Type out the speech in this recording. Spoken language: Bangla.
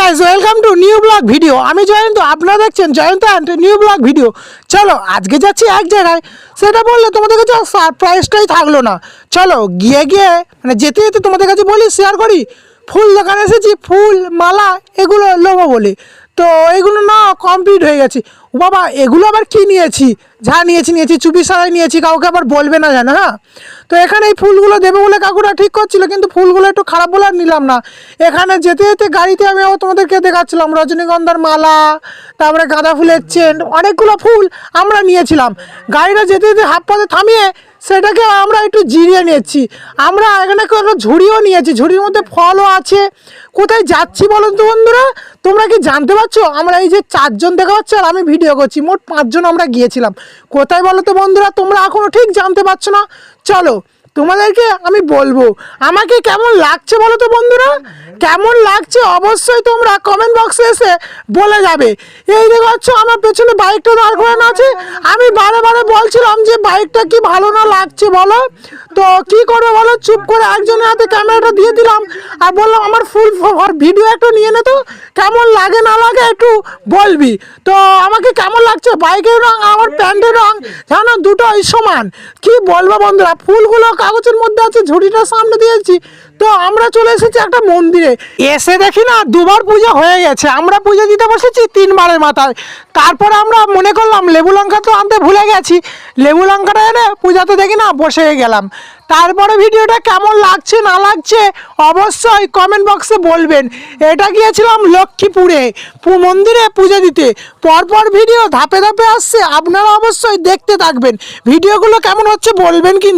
Guys welcome to new blog video. আমি জয়ন্ত, আপনারা দেখছেন Jayanta and new blog video. চলো আজকে যাচ্ছি এক জায়গায়, সেটা বললে তোমাদের কাছে সারপ্রাইজটাই থাকলো না। চলো গিয়ে গিয়ে মানে যেতে যেতে তোমাদের কাছে বলি, শেয়ার করি। ফুল দোকানে এসেছি, ফুল মালা এগুলো নেবো বলে, তো এগুলো না কমপ্লিট হয়ে গেছে। ও বাবা, এগুলো আবার কি নিয়েছি, যা নিয়েছি চুপি সারাই নিয়েছি, কাউকে আবার বলবে না জানো। হ্যাঁ, তো এখানে এই ফুলগুলো দেবে বলে কাকুরা ঠিক করছিল, কিন্তু ফুলগুলো একটু খারাপ বলে আর নিলাম না। এখানে যেতে যেতে গাড়িতে আমি আবার তোমাদেরকে দেখাচ্ছিলাম রজনীগন্ধার মালা, তারপরে গাঁদা ফুলের চেন, অনেকগুলো ফুল আমরা নিয়েছিলাম। গাড়িটা যেতে যেতে হাফ পথে থামিয়ে সেটাকে আমরা একটু জিরিয়ে নিয়েছি। আমরা এখানে একটা ঝুড়িও নিয়েছি, ঝুড়ির মধ্যে ফলও আছে। কোথায় যাচ্ছি বলুন তো বন্ধুরা, তোমরা কি জানতে পারছো? আমরা এই যে 4 জন দেখা পাচ্ছ আর আমি ভিডিও করছি, মোট 5 জন আমরা গিয়েছিলাম। কোথায় বলো তো বন্ধুরা, তোমরা এখনো ঠিক জানতে পারছো না। চলো তোমাদেরকে আমি বলবো, আমাকে কেমন লাগছে বলো তো বন্ধুরা, কেমন লাগছে অবশ্যই তোমরা কমেন্ট বক্সে এসে বলে যাবে। এই দেখো আমার পেছনে বাইকটা দাঁড় করানো আছে, আমি বারে বারে বলছিলাম যে বাইকটা কি ভালো না লাগছে বলো, তো কি করবো বলো, চুপ করে একজনের হাতে ক্যামেরাটা দিয়ে দিলাম আর বললাম আমার ফুল ভিডিও একটা নিয়ে নে, তো কেমন লাগে না লাগে একটু বলবি। তো আমাকে কেমন লাগছে, বাইকের রং আমার প্যান্টের রং জানো দুটোই সমান। কি বলবো বন্ধুরা, ফুলগুলো কাগজের মধ্যে আছে, ঝুড়িটার সামনে দিয়েছি। তো আমরা চলে এসেছি একটা মন্দিরে, এসে দেখি না 2বার পুজো হয়ে গেছে। আমরা পুজো দিতে বসেছি 3বারের মাথায়। তারপরে আমরা মনে করলাম লেবু লঙ্কা তো আনতে ভুলে গেছি, লেবু লঙ্কাটা এনে পূজাতে দেখি না বসে গেলাম। তারপরে ভিডিওটা কেমন লাগছে না লাগছে অবশ্যই কমেন্ট বক্সে বলবেন। এটা গিয়েছিলাম লক্ষ্মীপুরে মন্দিরে পুজো দিতে। পরপর ভিডিও ধাপে ধাপে আসছে, আপনারা অবশ্যই দেখতে থাকবেন। ভিডিওগুলো কেমন হচ্ছে বলবেন কিন্তু।